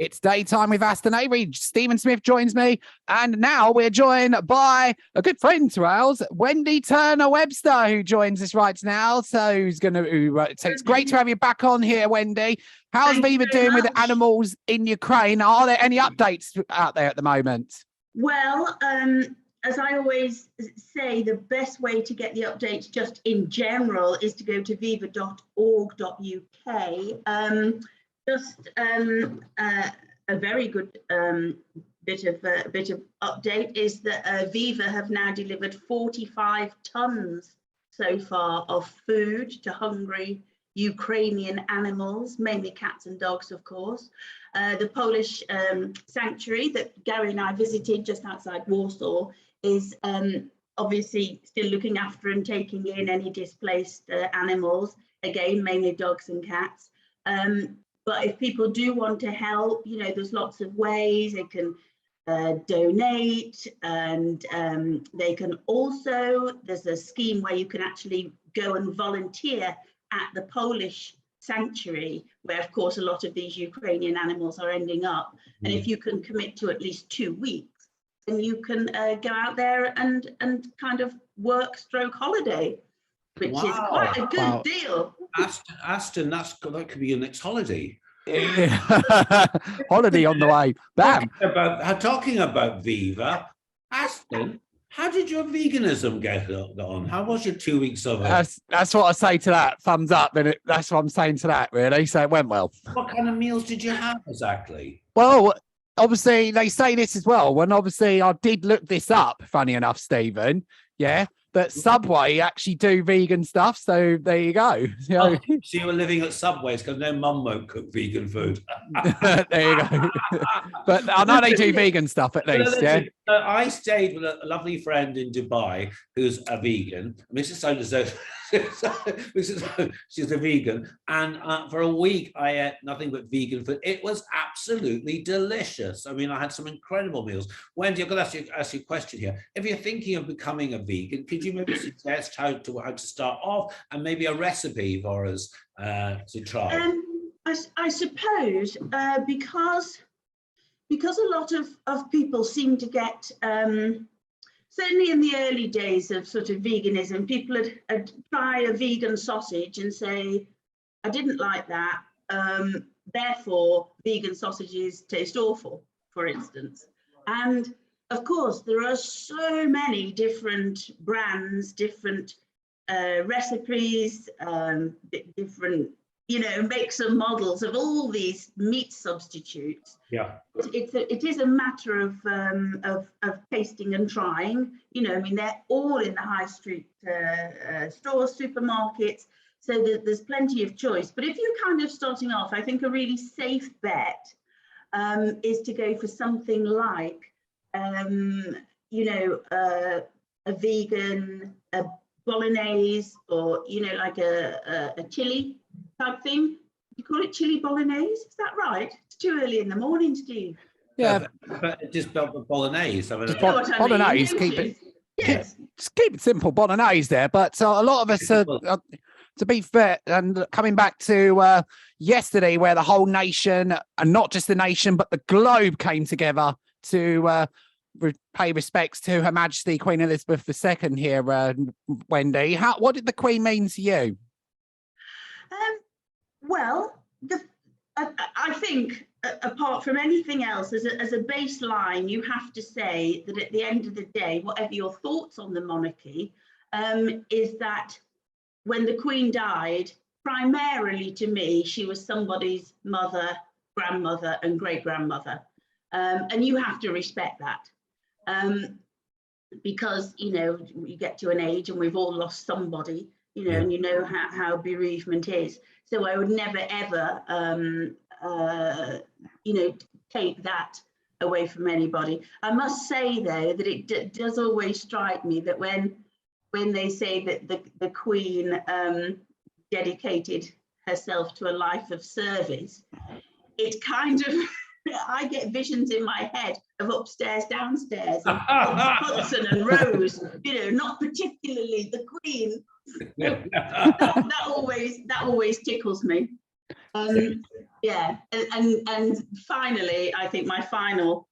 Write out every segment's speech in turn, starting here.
It's daytime with Aston Avery. Stephen Smith joins me, and now we're joined by a good friend to ours, Wendy Turner Webster, who joins us right now. So it's great to have you back on here, Wendy. How's VIVA doing with the animals in Ukraine? Are there any updates out there at the moment? Well, as I always say, the best way to get the updates just in general is to go to viva.org.uk. A very good bit of update is that VIVA have now delivered 45 tons so far of food to hungry Ukrainian animals, mainly cats and dogs, of course. The Polish sanctuary that Gary and I visited just outside Warsaw is obviously still looking after and taking in any displaced animals, again, mainly dogs and cats. But if people do want to help, you know, there's lots of ways. They can donate, and they can also, there's a scheme where you can actually go and volunteer at the Polish sanctuary, where of course a lot of these Ukrainian animals are ending up. And if you can commit to at least 2 weeks, then you can go out there and kind of work stroke holiday, which is quite a good deal. Aston, that could be your next holiday. Holiday on the way. Bam. Talking about VIVA, Aston, how did your veganism get on? How was your 2 weeks of it? That's what I say to that. Thumbs up. And that's what I'm saying to that, really. So it went well. What kind of meals did you have exactly? Well, obviously, they say this as well. When obviously I did look this up, funny enough, Stephen. Yeah. That Subway actually do vegan stuff, so there you go. So you were living at Subways because no mum won't cook vegan food. There you go. But I know they do vegan stuff at least. Yeah. I stayed with a lovely friend in Dubai who's a vegan. Mrs. So she's a vegan, and for a week I ate nothing but vegan food. It was absolutely delicious. I mean, I had some incredible meals. Wendy, I've got to ask you a question here. If you're thinking of becoming a vegan, could you maybe suggest how to start off, and maybe a recipe for us to try? I suppose because a lot of people seem to get certainly in the early days of sort of veganism, people would try a vegan sausage and say, I didn't like that, therefore vegan sausages taste awful, for instance. And of course, there are so many different brands, different recipes, different, you know, makes and models of all these meat substitutes. Yeah, it is a matter of tasting and trying. You know, I mean, they're all in the high street stores, supermarkets, so there's plenty of choice. But if you're kind of starting off, I think a really safe bet is to go for something like, you know, a vegan bolognese, or, you know, like a chili type thing. You call it chili bolognese? Is that right? It's too early in the morning, Steve. Yeah, but just bolognese. I mean, bolognese. Keep it simple. Bolognese there, but a lot of us to be fair, and coming back to yesterday, where the whole nation, and not just the nation, but the globe came together to pay respects to Her Majesty Queen Elizabeth II here, Wendy. What did the Queen mean to you? Well, I think, apart from anything else, as a baseline, you have to say that at the end of the day, whatever your thoughts on the monarchy, is that when the Queen died, primarily to me, she was somebody's mother, grandmother, and great-grandmother. And you have to respect that. Because, you know, you get to an age and we've all lost somebody, you know, and you know how bereavement is. So I would never, ever, you know, take that away from anybody. I must say, though, that it does always strike me that when they say that the Queen dedicated herself to a life of service, it kind of, I get visions in my head of upstairs, downstairs, and Hudson and Rose, you know, not particularly the Queen. that always tickles me. Yeah, and finally, I think my final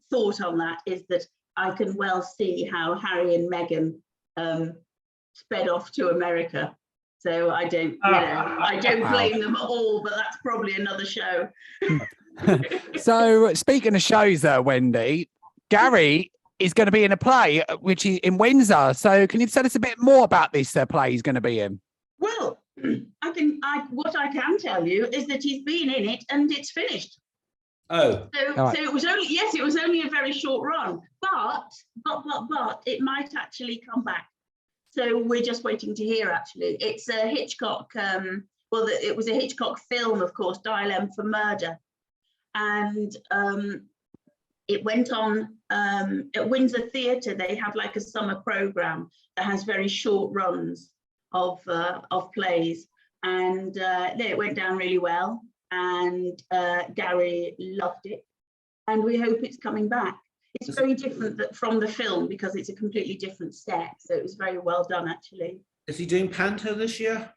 thought on that is that I can well see how Harry and Meghan sped off to America. So I don't, I don't blame them at all, but that's probably another show. So speaking of shows, Wendy, Gary is going to be in a play, which is in Windsor. So can you tell us a bit more about this play he's going to be in? Well, what I can tell you is that he's been in it and it's finished. Oh, so it was only, yes, it was only a very short run, but it might actually come back. So we're just waiting to hear. Actually, it's a Hitchcock. Well, it was a Hitchcock film, of course, Dial M for Murder, and it went on at Windsor Theatre. They have like a summer program that has very short runs of plays, and it went down really well. And Gary loved it, and we hope it's coming back. It's very different from the film because it's a completely different set, so it was very well done, actually. Is he doing Panto this year?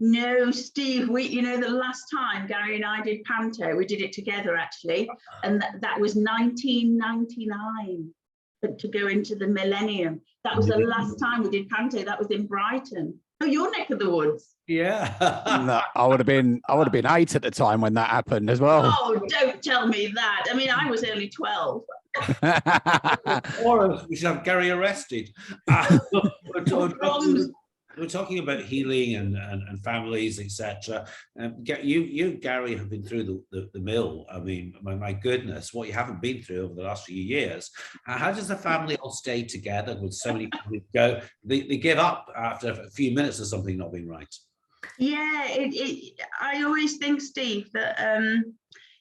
No, Steve, the last time Gary and I did Panto, we did it together, actually, and that was 1999, but to go into the millennium. That was the last time we did Panto. That was in Brighton. Oh, your neck of the woods. Yeah. No, I would have been 8 at the time when that happened as well. Oh, don't tell me that. I mean, I was only 12. Or we should have Gary arrested. We're talking about healing and families, etc. You, Gary, have been through the mill. I mean, my goodness, what you haven't been through over the last few years. How does the family all stay together when so many people go? They give up after a few minutes of something not being right. Yeah, I always think, Steve, that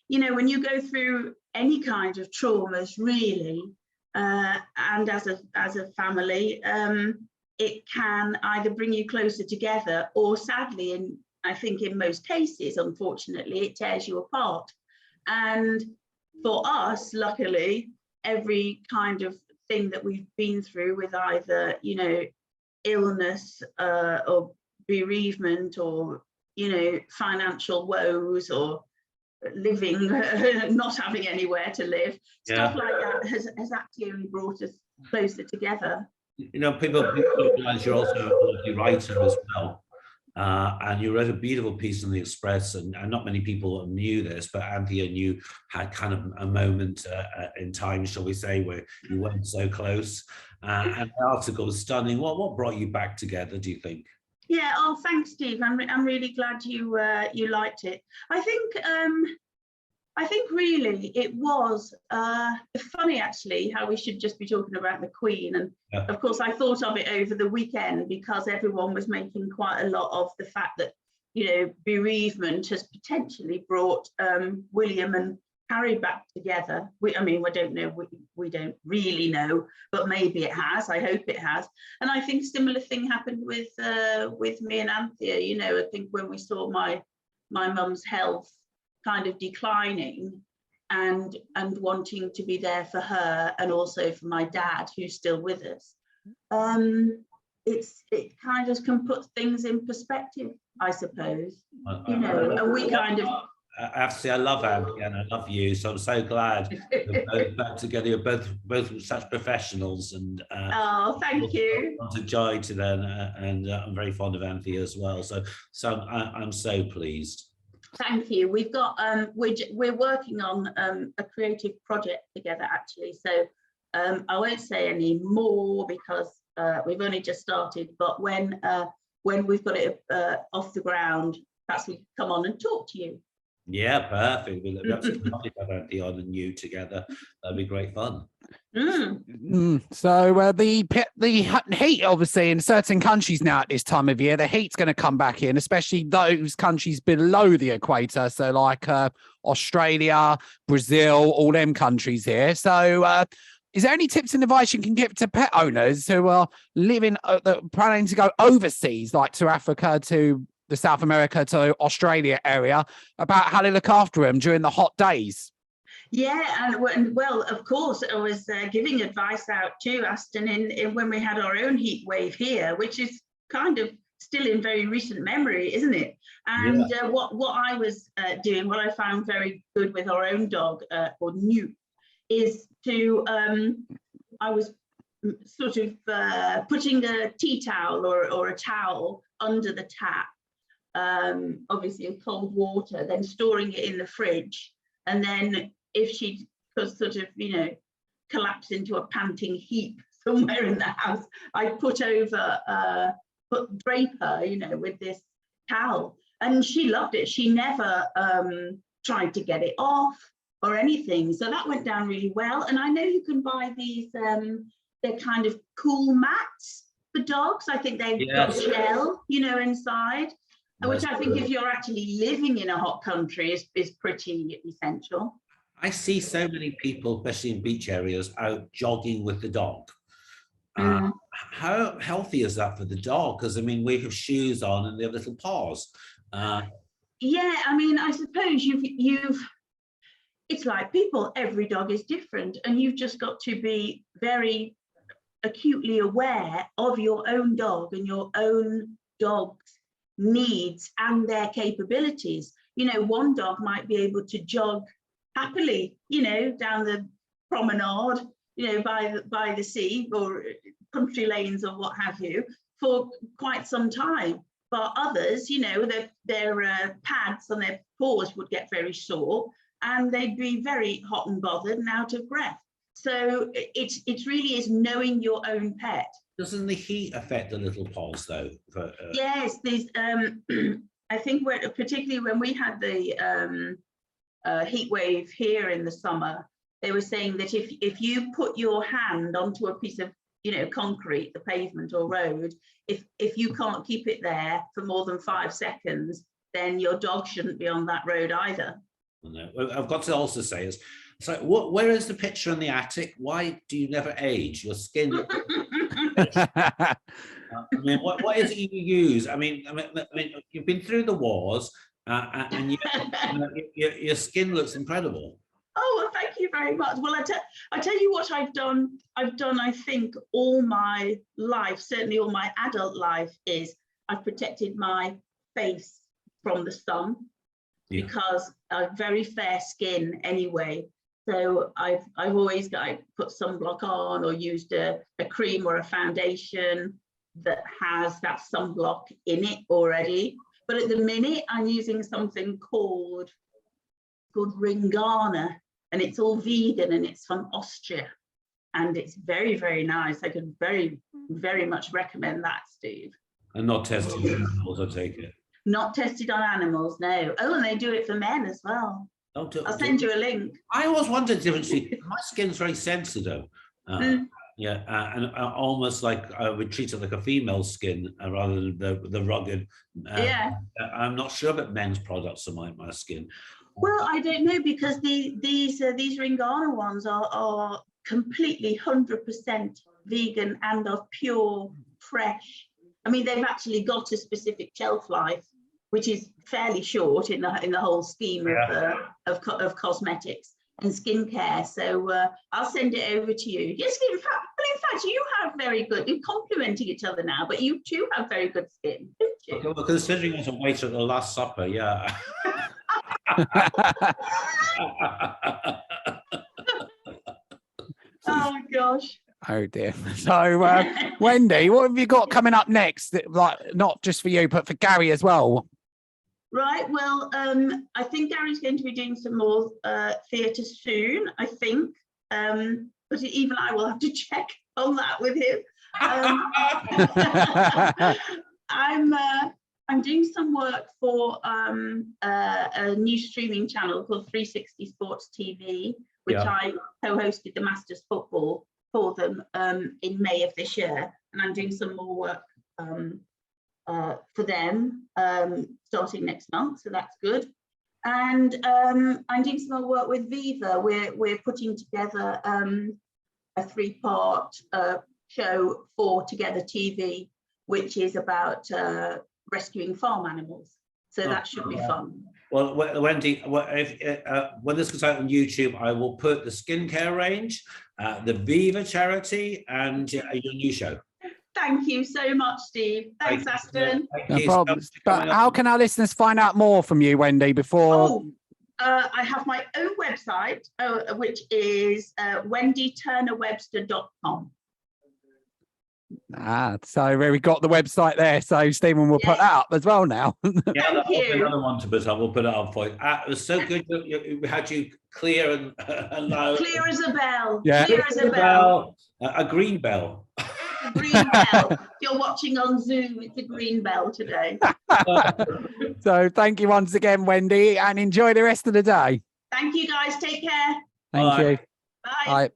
when you go through any kind of traumas, really, and as a family, it can either bring you closer together, or sadly, I think in most cases, unfortunately, it tears you apart. And for us, luckily, every kind of thing that we've been through with either, illness or bereavement, or, financial woes, or living, not having anywhere to live, stuff like that has actually only brought us closer together. People realize you're also a lovely writer as well. And you wrote a beautiful piece in the Express, and not many people knew this, but Anthea and you had kind of a moment in time, shall we say, where you weren't so close. And the article was stunning. What brought you back together, do you think? Yeah, oh, thanks, Steve. I'm really glad you liked it. I think really it was funny, actually, how we should just be talking about the Queen. And of course, I thought of it over the weekend because everyone was making quite a lot of the fact that, bereavement has potentially brought William and Harry back together. We don't know, we don't really know, but maybe it has. I hope it has. And I think a similar thing happened with me and Anthea. I think when we saw my mum's health kind of declining, and wanting to be there for her, and also for my dad, who's still with us, it kind of can put things in perspective, I suppose. And we kind of. I have to say, I love Anthea and I love you, so I'm so glad we're both back together. You're both such professionals, and oh, thank you. It's a joy to them, and I'm very fond of Anthea as well. So I'm so pleased. Thank you. We've got we're working on a creative project together, actually. So I won't say any more because we've only just started. But when we've got it off the ground, perhaps we can come on and talk to you. Yeah, perfect. We'll absolutely love to have Anthea on and you together. That'd be great fun. So the heat, obviously, in certain countries now at this time of year, the heat's going to come back in, especially those countries below the equator. So like Australia, Brazil, all them countries here. So is there any tips and advice you can give to pet owners who are living, planning to go overseas, like to Africa, to the South America, to Australia area, about how to look after them during the hot days? Yeah, and well, of course, I was giving advice out to Aston in when we had our own heat wave here, which is kind of still in very recent memory, isn't it? And what I was doing, what I found very good with our own dog, or Newt, is to, I was sort of putting a tea towel or a towel under the tap, obviously in cold water, then storing it in the fridge. And then if she could sort of, you know, collapse into a panting heap somewhere in the house, I drape her, you know, with this towel. And she loved it. She never tried to get it off or anything. So that went down really well. And I know you can buy these, they're kind of cool mats for dogs. I think they've got gel, you know, inside, which I think if you're actually living in a hot country is pretty essential. I see so many people, especially in beach areas, out jogging with the dog. How healthy is that for the dog? Because I mean, we have shoes on and they have little paws. Yeah, I mean, I suppose it's like people, every dog is different, and you've just got to be very acutely aware of your own dog and your own dog's needs and their capabilities. You know, one dog might be able to jog happily, you know, down the promenade, you know, by the sea or country lanes or what have you, for quite some time. But others, you know, their pads on their paws would get very sore and they'd be very hot and bothered and out of breath. So it really is knowing your own pet. Doesn't the heat affect the little paws though? Yes, there's I think particularly when we had the heat wave here in the summer, they were saying that if you put your hand onto a piece of, you know, concrete, the pavement or road, if you can't keep it there for more than 5 seconds, then your dog shouldn't be on that road either. No, I've got to also say is, so where is the picture in the attic? Why do you never age? Your skin. I mean, what is it you use? I mean, you've been through the wars, and your skin looks incredible. Oh, well, thank you very much. Well, I tell you what I've done, I think, all my life, certainly all my adult life, is I've protected my face from the sun, because I've very fair skin anyway. So I've always put sunblock on or used a cream or a foundation that has that sunblock in it already. But at the minute, I'm using something called Ringana, and it's all vegan and it's from Austria, and it's very, very nice. I could very, very much recommend that, Steve. And not tested on animals, I take it. Not tested on animals, no. Oh, and they do it for men as well. I'll send you a link. I always wondered the difference. My skin's very sensitive. Yeah, and almost like I would treat it like a female skin rather than the rugged. I'm not sure about men's products on my skin. Well, I don't know, because these Ringana ones are completely 100% vegan and are pure, fresh. I mean, they've actually got a specific shelf life, which is fairly short in the whole scheme of cosmetics and skincare. So I'll send it over to you. Yes, in fact, you have very good. You're complementing each other now, but you too have very good skin, don't you? Okay, well, considering I was a waiter at the Last Supper, yeah. Oh gosh. Oh dear. So Wendy, what have you got coming up next? Like, not just for you, but for Gary as well. Right, well, I think Gary's going to be doing some more theatre soon, I think. But even I will have to check on that with him. I'm doing some work for a new streaming channel called 360 Sports TV, which I co-hosted the Masters Football for them in May of this year, and I'm doing some more work for them starting next month, so that's good. And I'm doing some more work with VIVA. We're putting together a 3-part show for Together TV, which is about rescuing farm animals. So that should be fun. Well, Wendy, when this goes out on YouTube, I will put the skincare range, the VIVA charity, and your new show. Thank you so much, Steve. Thanks, Aston. No problem. But how can our listeners find out more from you, Wendy, before? I have my own website, which is wendyturnerwebster.com. So we got the website there. So Stephen will put that up as well now. Yeah, Thank you. another one to put up. We'll put it up for you. It was so good. We had you clear and loud. Clear as a bell. Yeah. Clear as a bell. A green bell. A green bell. If you're watching on Zoom, it's a green bell today. So thank you once again, Wendy, and enjoy the rest of the day. Thank you, guys. Take care. Thank you. Bye. Bye.